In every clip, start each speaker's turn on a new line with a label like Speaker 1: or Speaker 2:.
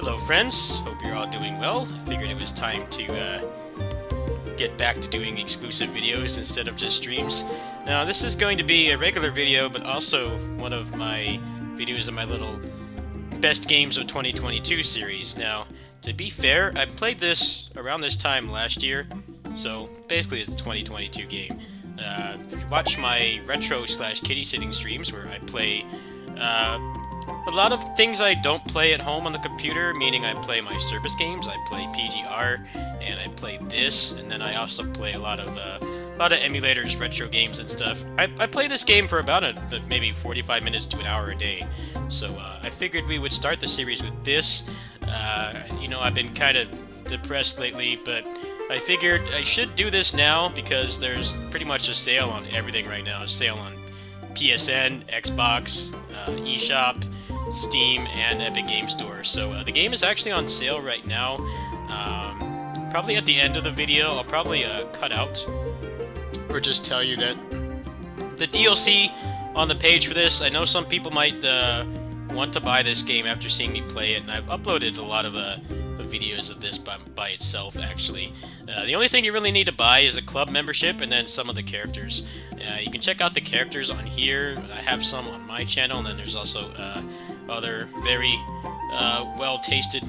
Speaker 1: Hello friends, hope you're all doing well. I figured it was time to get back to doing exclusive videos instead of just streams. Now this is going to be a regular video, but also one of my videos in my little Best Games of 2022 series. Now, to be fair, I played this around this time last year, so basically it's a 2022 game. If you watch my retro/kitty sitting streams where I play a lot of things I don't play at home on the computer, meaning I play my service games, I play PGR, and I play this, and then I also play a lot of emulators, retro games, and stuff. I play this game for about maybe 45 minutes to an hour a day, so I figured we would start the series with this. You know, I've been kind of depressed lately, but I figured I should do this now because there's pretty much a sale on everything right now. A sale on PSN, Xbox, eShop, Steam, and Epic Game Store. So the game is actually on sale right now. Probably at the end of the video, I'll probably cut out or just tell you that the DLC on the page for this, I know some people might want to buy this game after seeing me play it, and I've uploaded a lot of the videos of this by itself, actually. The only thing you really need to buy is a club membership and then some of the characters. You can check out the characters on here. I have some on my channel, and then there's also other very well-tasted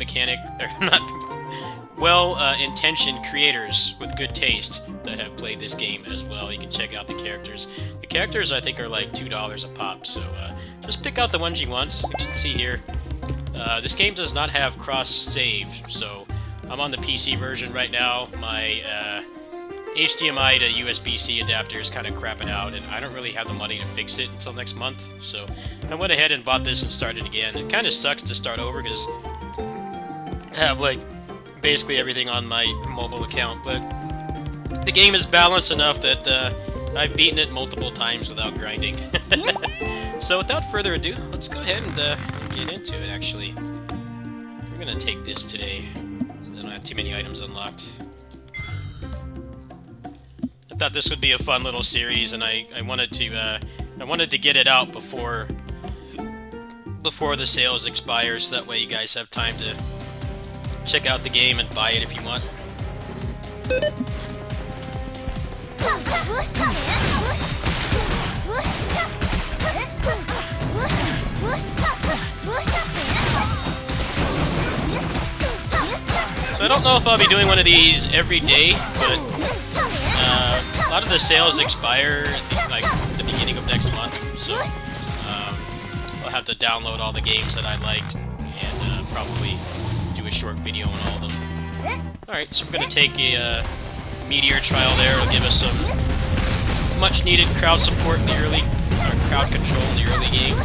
Speaker 1: well-intentioned creators with good taste that have played this game as well. You can check out the characters. The characters, I think, are like $2 a pop, so just pick out the ones you want. As you can see here, this game does not have cross-save, so I'm on the PC version right now. My HDMI to USB-C adapter is kind of crapping out, and I don't really have the money to fix it until next month, so I went ahead and bought this and started again. It kind of sucks to start over because I have, like, basically everything on my mobile account, but the game is balanced enough that I've beaten it multiple times without grinding. So without further ado, let's go ahead and get into it, actually. We're gonna take this today, since I don't have too many items unlocked. I thought this would be a fun little series, and I wanted to get it out before the sales expire, so that way you guys have time to check out the game and buy it if you want. So I don't know if I'll be doing one of these every day, but a lot of the sales expire at the beginning of next month, so I'll have to download all the games that I liked and probably do a short video on all of them. Alright, so we're going to take a Meteor trial there. It'll give us some much needed crowd support in the early, or crowd control in the early game.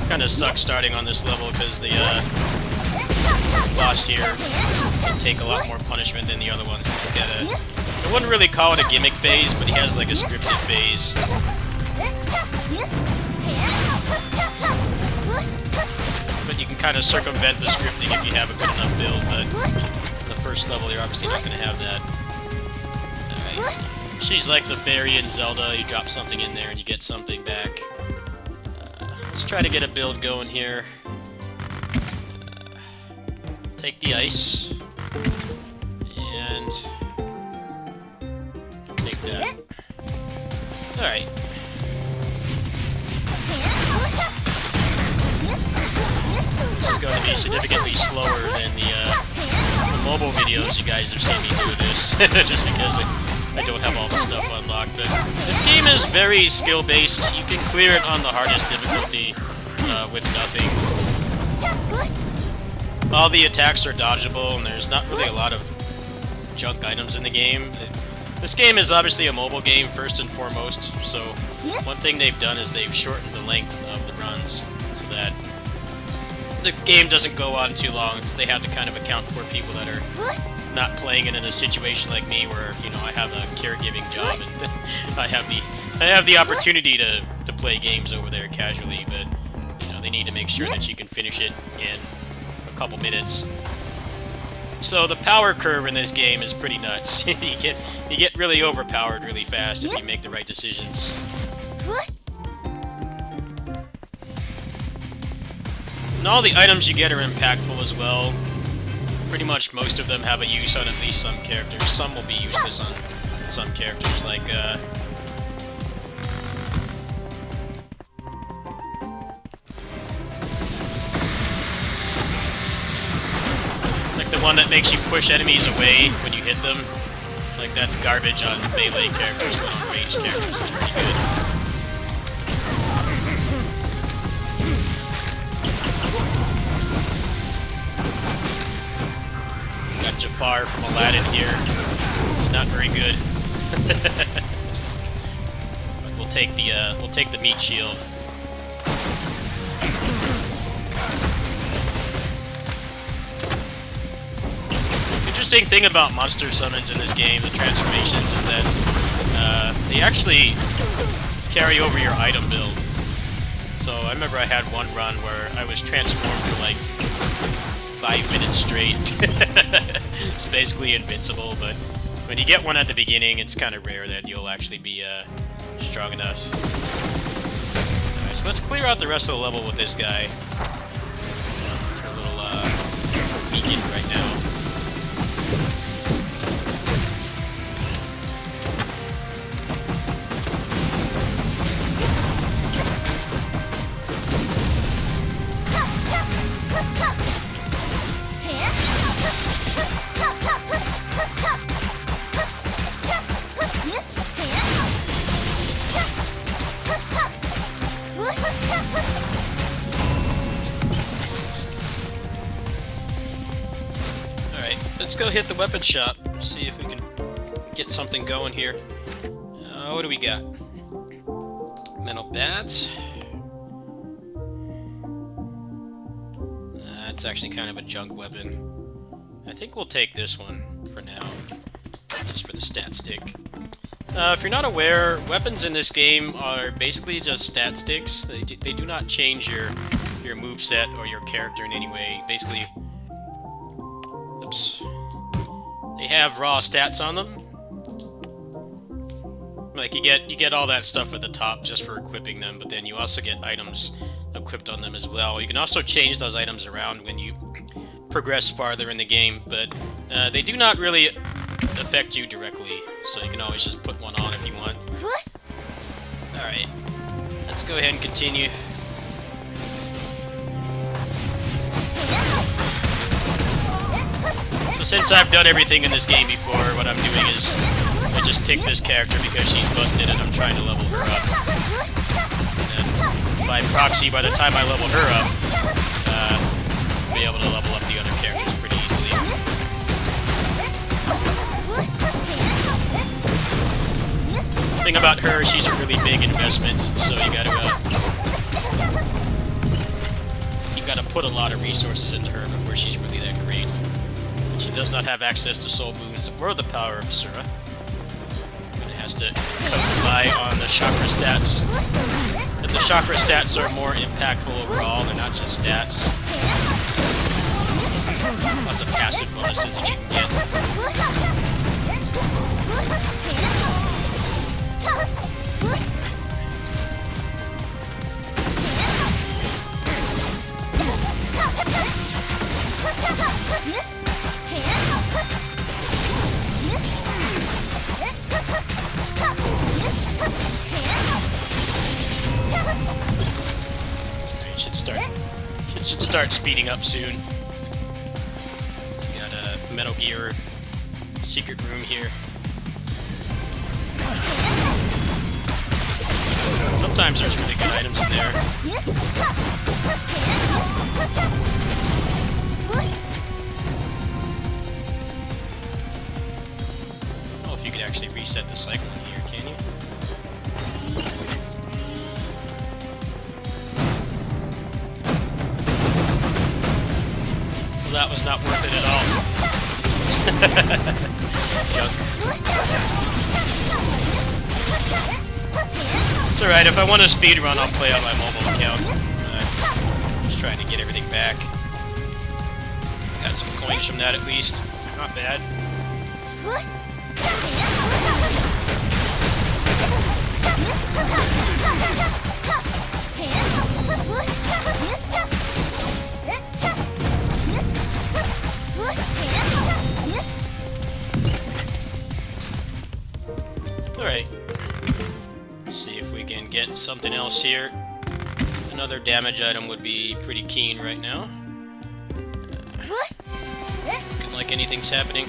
Speaker 1: Kind of sucks starting on this level because the boss here can take a lot more punishment than the other ones. He's got I wouldn't really call it a gimmick phase, but he has like a scripted phase. But you can kind of circumvent the scripting if you have a good enough build, but in the first level you're obviously not going to have that. Alright, so she's like the fairy in Zelda. You drop something in there and you get something back. Let's try to get a build going here. Take the ice. And take that. Alright. This is going to be significantly slower than the mobile videos you guys have seen me do this, just because I don't have all the stuff unlocked. But this game is very skill-based. You can clear it on the hardest difficulty with nothing. All the attacks are dodgeable, and there's not really a lot of junk items in the game. This game is obviously a mobile game, first and foremost, so one thing they've done is they've shortened the length of the runs so that the game doesn't go on too long, because they have to kind of account for people that are not playing it in a situation like me where, you know, I have a caregiving job and I have the I have the opportunity to play games over there casually, but you know, they need to make sure that you can finish it in a couple minutes. So the power curve in this game is pretty nuts. you get really overpowered really fast if you make the right decisions. And all the items you get are impactful as well. Pretty much most of them have a use on at least some characters. Some will be useless on some characters, like the one that makes you push enemies away when you hit them. Like, that's garbage on melee characters, but on ranged characters it's pretty good. Got Jafar from Aladdin here. It's not very good. But we'll take the meat shield. Interesting thing about monster summons in this game, the transformations, is that they actually carry over your item build. So I remember I had one run where I was transformed for like 5 minutes straight. It's basically invincible, but when you get one at the beginning, it's kind of rare that you'll actually be strong enough. Alright, so let's clear out the rest of the level with this guy. It's a little weakened right now. Let's go hit the weapon shop, see if we can get something going here. What do we got? Metal bat. That's actually kind of a junk weapon. I think we'll take this one for now, just for the stat stick. If you're not aware, weapons in this game are basically just stat sticks. They do not change your moveset or your character in any way. Basically, oops. They have raw stats on them. Like, you get all that stuff at the top just for equipping them, but then you also get items equipped on them as well. You can also change those items around when you progress farther in the game, but they do not really affect you directly, so you can always just put one on if you want. Alright, let's go ahead and continue. So since I've done everything in this game before, what I'm doing is I just pick this character because she's busted and I'm trying to level her up. And then by proxy, by the time I level her up, I'll be able to level up the other characters pretty easily. The thing about her, she's a really big investment, so you gotta put a lot of resources into her before she's really that great. She does not have access to soul moons or the power of Asura. It has to rely on the chakra stats. But the chakra stats are more impactful overall, they're not just stats. Lots of passive bonuses that you can get. Should start speeding up soon. Got a Metal Gear secret room here. Sometimes there's really good items in there. I don't know if you could actually reset the cycle in here, can you? Well, that was not worth it at all. Junk. It's alright, if I want to speedrun, I'll play on my mobile account. Just trying to get everything back. Got some coins from that at least. Not bad. Alright. Let's see if we can get something else here. Another damage item would be pretty keen right now. Looking like anything's happening.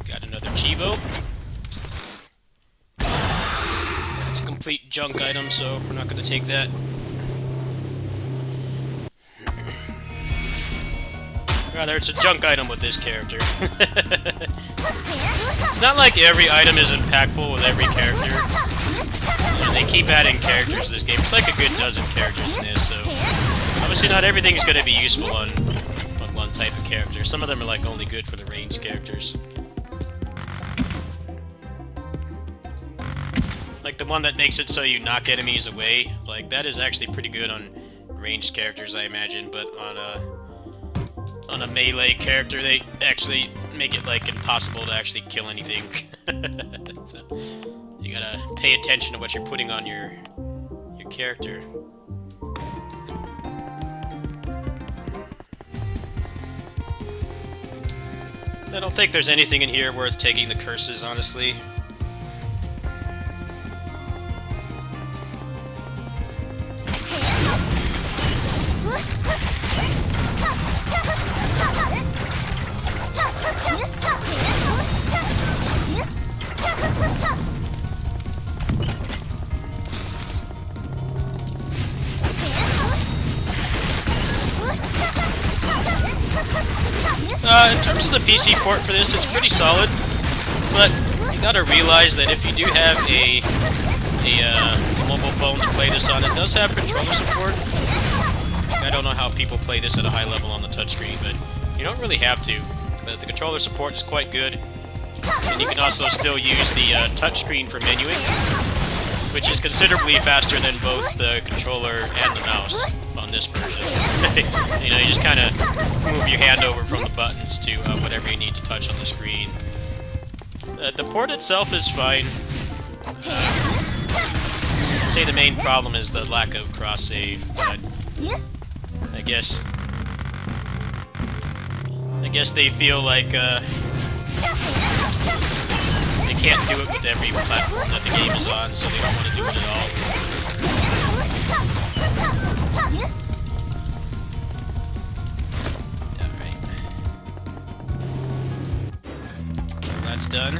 Speaker 1: Got another Chibo. That's a complete junk item, so we're not going to take that. Rather, it's a junk item with this character. It's not like every item is impactful with every character. And they keep adding characters to this game. It's like a good dozen characters in this, so obviously not everything's going to be useful on one type of character. Some of them are like only good for the ranged characters. Like the one that makes it so you knock enemies away. Like that is actually pretty good on ranged characters, I imagine, but on a melee character, they actually make it like impossible to actually kill anything. So you gotta pay attention to what you're putting on your character. I don't think there's anything in here worth taking the curses, honestly. In terms of the PC port for this, it's pretty solid, but you gotta realize that if you do have a mobile phone to play this on, it does have controller support. I don't know how people play this at a high level on the touchscreen, but you don't really have to. But the controller support is quite good, and you can also still use the touchscreen for menuing, which is considerably faster than both the controller and the mouse on this version. You know, you just kind of move your hand over from the buttons to whatever you need to touch on the screen. The port itself is fine. I'd say the main problem is the lack of cross-save, but I guess they feel like they can't do it with every platform that the game is on, so they don't want to do it at all. That's done.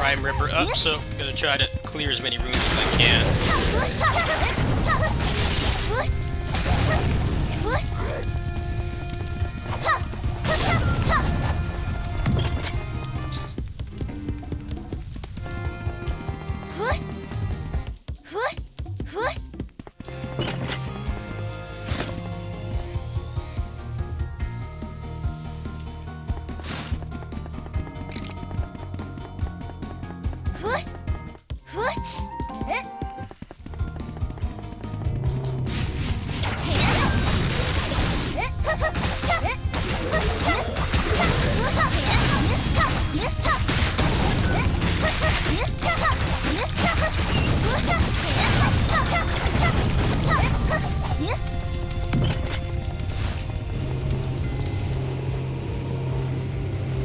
Speaker 1: Prime Ripper up, so I'm gonna try to clear as many rooms as I can.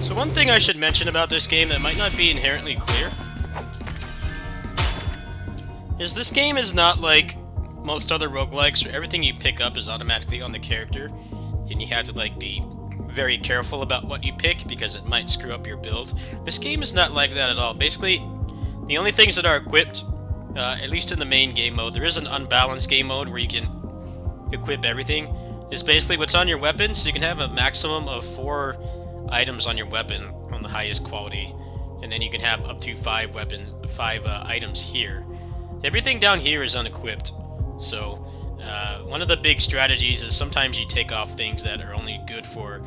Speaker 1: So one thing I should mention about this game that might not be inherently clear is this game is not like most other roguelikes where everything you pick up is automatically on the character, and you have to like be very careful about what you pick because it might screw up your build. This game is not like that at all. Basically, the only things that are equipped, at least in the main game mode, there is an unbalanced game mode where you can equip everything, is basically what's on your weapon, so you can have a maximum of 4 items on your weapon on the highest quality, and then you can have up to 5 items here. Everything down here is unequipped, so one of the big strategies is sometimes you take off things that are only good for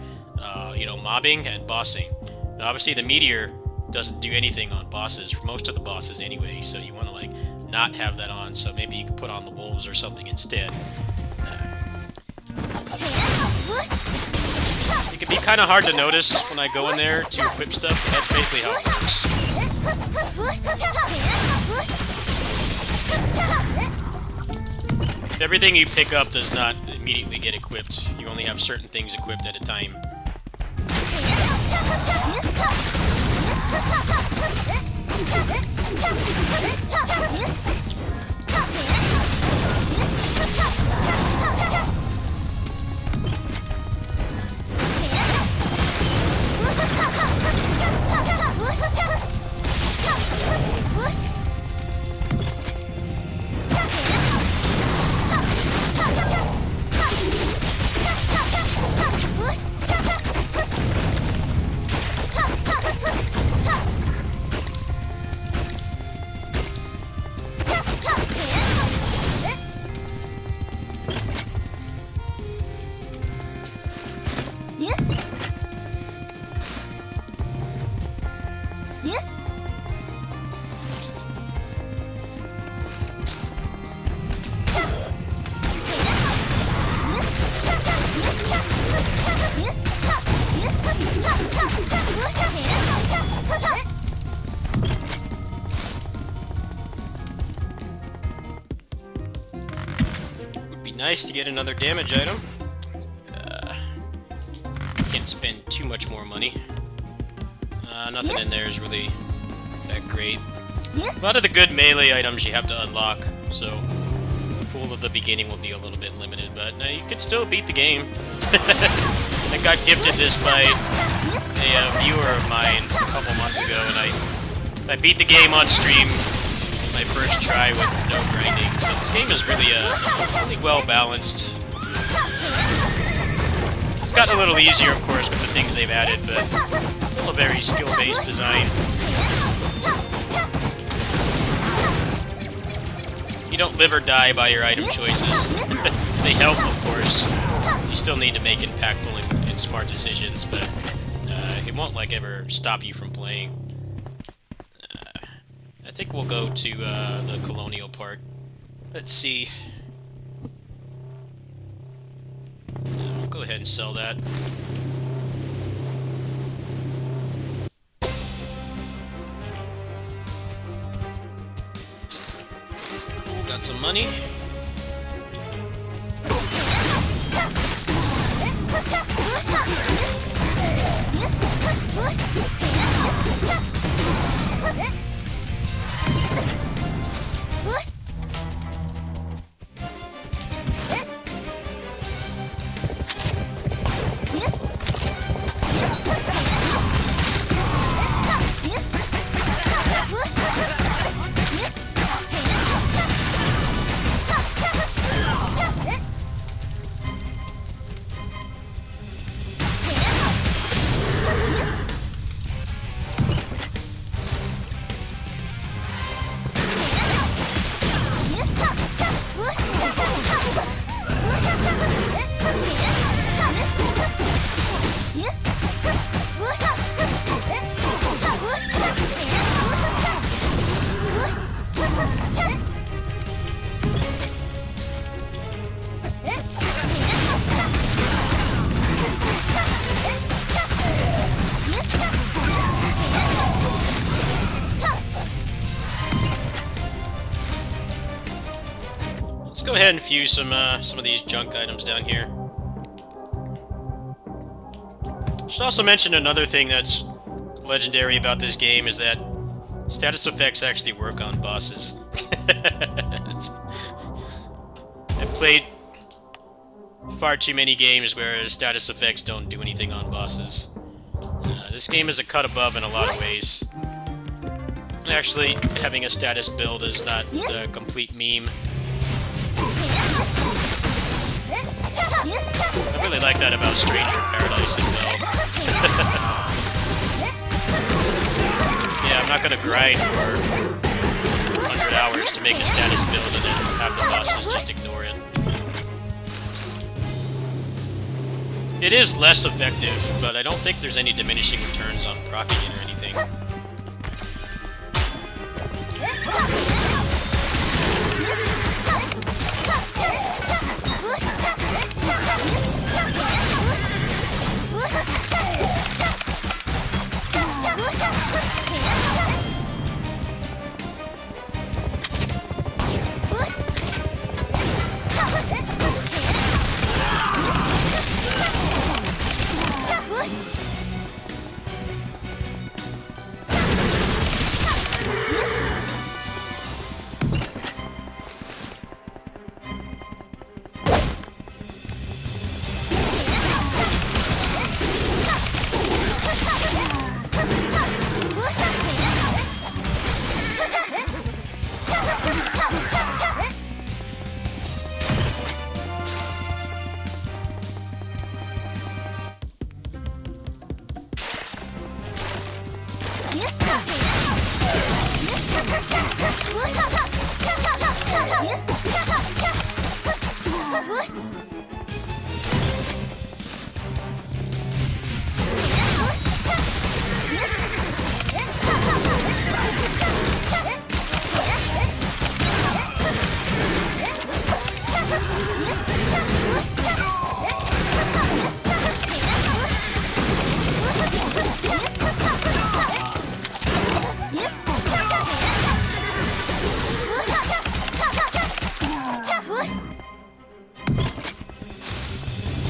Speaker 1: you know, mobbing and bossing. Now, obviously the meteor doesn't do anything on bosses, for most of the bosses anyway, so you want to like not have that on, so maybe you can put on the wolves or something instead. It can be kind of hard to notice when I go in there to equip stuff, but that's basically how it works. Everything you pick up does not immediately get equipped. You only have certain things equipped at a time. Nice to get another damage item. Can't spend too much more money. Nothing in there is really that great. A lot of the good melee items you have to unlock, so pool of the beginning will be a little bit limited, but you can still beat the game. I got gifted this by a viewer of mine a couple months ago, and I beat the game on stream my first try with no grinding. So this game is really really well balanced. It's gotten a little easier, of course, with the things they've added, but still a very skill-based design. You don't live or die by your item choices. They help, of course. You still need to make impactful and smart decisions, but it won't like ever stop you from playing. I think we'll go to the colonial part. Let's see. I'll go ahead and sell that. Cool, got some money. go ahead and fuse some of these junk items down here. Should also mention another thing that's legendary about this game is that status effects actually work on bosses. I've played far too many games where status effects don't do anything on bosses. This game is a cut above in a lot of ways. Actually, having a status build is not the complete meme. I really like that about Stranger Paradise as well. Yeah, I'm not gonna grind for 100 hours to make a status build and then have the bosses just ignore it. It is less effective, but I don't think there's any diminishing returns on proccing it or anything.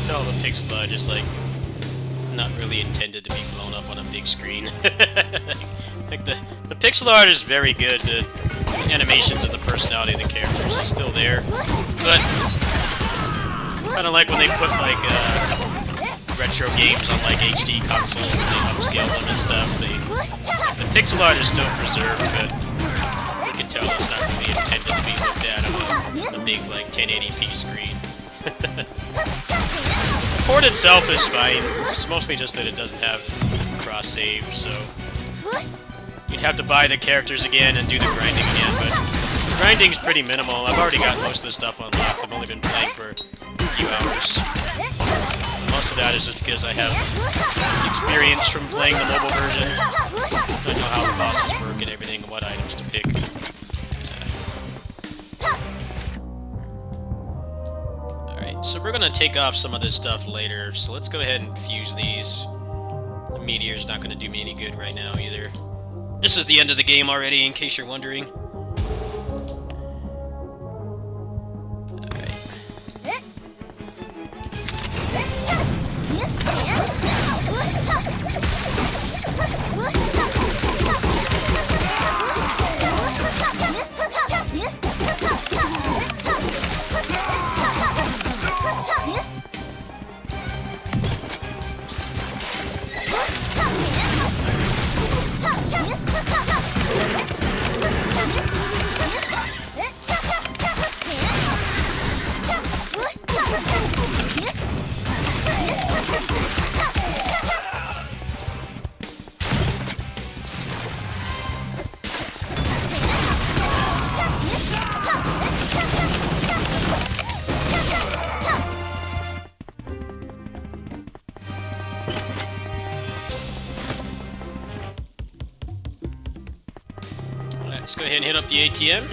Speaker 1: Tell the pixel are just like not really intended to be blown up on a big screen. like the pixel art is very good. The animations and the personality of the characters is still there, but kind of like when they put like retro games on like HD consoles and they upscale them and stuff. The pixel art is still preserved, but you can tell it's not really intended to be looked at on a big like 1080p screen. The port itself is fine. It's mostly just that it doesn't have cross-save, so you'd have to buy the characters again and do the grinding again, but the grinding's pretty minimal. I've already got most of the stuff unlocked. I've only been playing for a few hours. Most of that is just because I have experience from playing the mobile version. I know how the bosses work and everything and what items to pick. So we're gonna take off some of this stuff later, so let's go ahead and fuse these. The meteor's not gonna do me any good right now either. This is the end of the game already, in case you're wondering. Let's go ahead and hit up the ATM.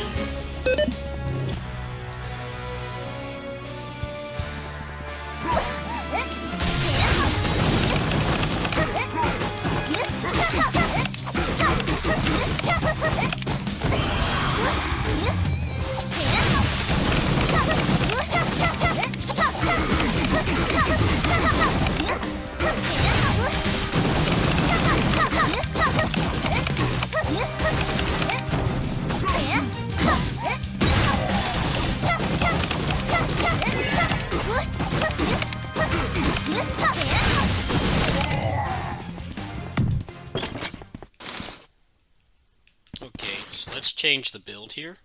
Speaker 1: let's change the build here.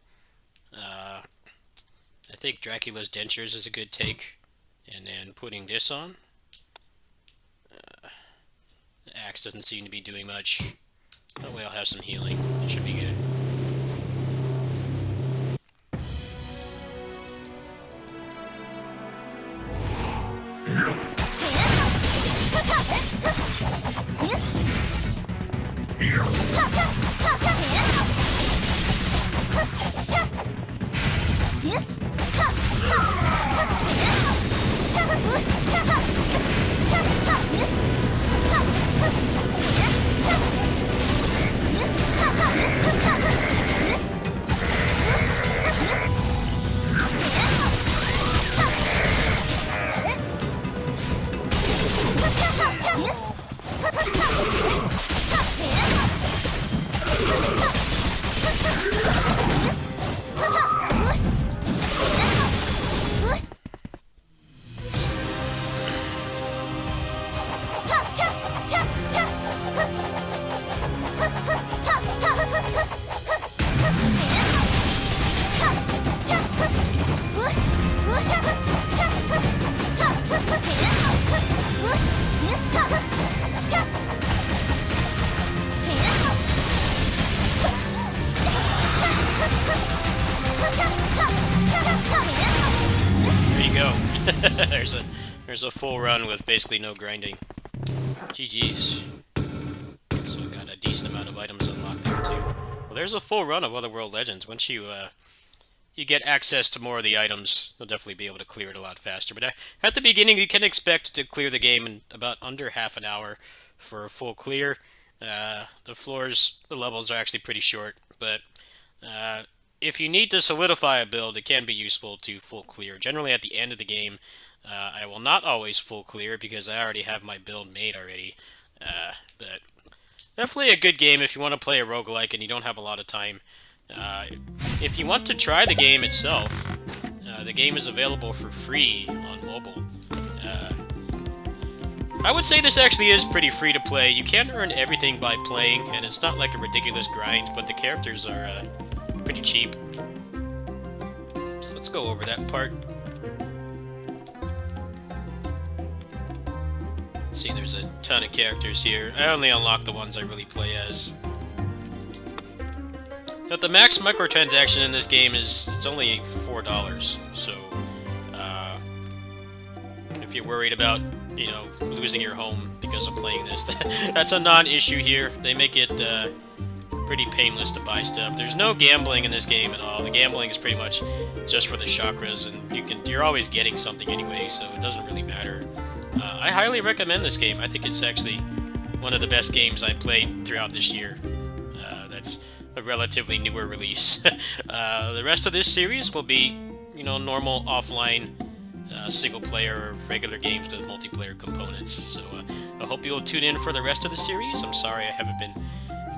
Speaker 1: I think Dracula's dentures is a good take, and then putting this on. The axe doesn't seem to be doing much. That way I'll have some healing. It should be good. There's a full run with basically no grinding. GG's. So I got a decent amount of items unlocked there too. Well, there's a full run of Otherworld Legends. Once you get access to more of the items, you'll definitely be able to clear it a lot faster. But at the beginning, you can expect to clear the game in about under half an hour for a full clear. The levels are actually pretty short, but if you need to solidify a build, it can be useful to full clear. Generally, at the end of the game, I will not always full clear because I already have my build made already. But definitely a good game if you want to play a roguelike and you don't have a lot of time. If you want to try the game itself, the game is available for free on mobile. I would say this actually is pretty free to play. You can earn everything by playing, and it's not like a ridiculous grind, but the characters are pretty cheap. So let's go over that part. See, there's a ton of characters here. I only unlock the ones I really play as. But the max microtransaction in this game it's only $4, so if you're worried about, you know, losing your home because of playing this, that's a non-issue here. They make it pretty painless to buy stuff. There's no gambling in this game at all. The gambling is pretty much just for the chakras, and you're always getting something anyway, so it doesn't really matter. I highly recommend this game. I think it's actually one of the best games I played throughout this year. That's a relatively newer release. The rest of this series will be, you know, normal offline single-player or regular games with multiplayer components. So I hope you'll tune in for the rest of the series. I'm sorry I haven't been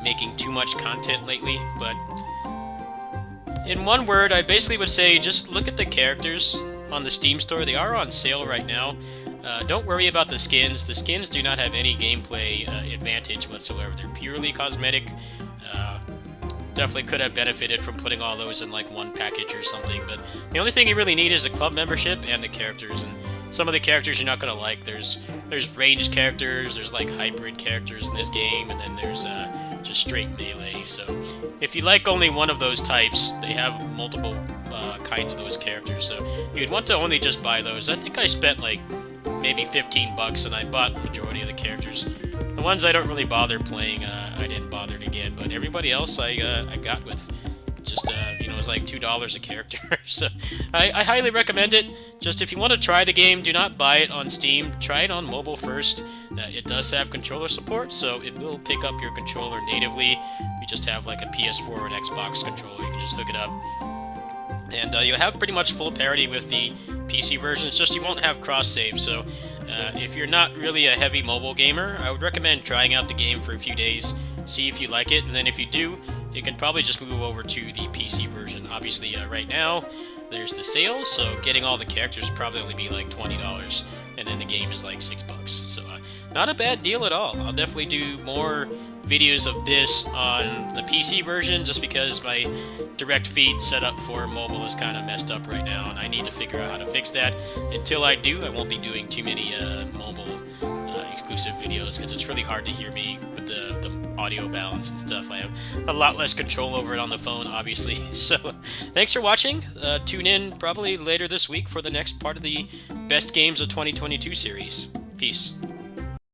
Speaker 1: making too much content lately, but in one word, I basically would say just look at the characters on the Steam store. They are on sale right now. Don't worry about the skins. The skins do not have any gameplay advantage whatsoever. They're purely cosmetic. Definitely could have benefited from putting all those in like one package or something, but the only thing you really need is a club membership and the characters, and some of the characters you're not going to like. There's ranged characters, there's like hybrid characters in this game, and then there's just straight melee. So if you like only one of those types, they have multiple kinds of those characters, so you'd want to only just buy those. I think I spent like maybe $15 and I bought the majority of the characters. The ones I don't really bother playing, I didn't bother to get, but everybody else I got with just, you know, it was like $2 a character. So I highly recommend it. Just if you want to try the game, do not buy it on Steam. Try it on mobile first. It does have controller support, so it will pick up your controller natively. You just have like a PS4 or an Xbox controller, you can just hook it up. And you'll have pretty much full parity with the PC version. It's just you won't have cross-save, so if you're not really a heavy mobile gamer, I would recommend trying out the game for a few days, see if you like it, and then if you do, you can probably just move over to the PC version. Obviously, right now, there's the sale, so getting all the characters would probably only be like $20, and then the game is like $6. So Not a bad deal at all. I'll definitely do more videos of this on the PC version, just because my direct feed setup for mobile is kind of messed up right now, and I need to figure out how to fix that. Until I do, I won't be doing too many mobile exclusive videos, because it's really hard to hear me with the audio balance and stuff. I have a lot less control over it on the phone, obviously. So, thanks for watching. Tune in probably later this week for the next part of the Best Games of 2022 series. Peace.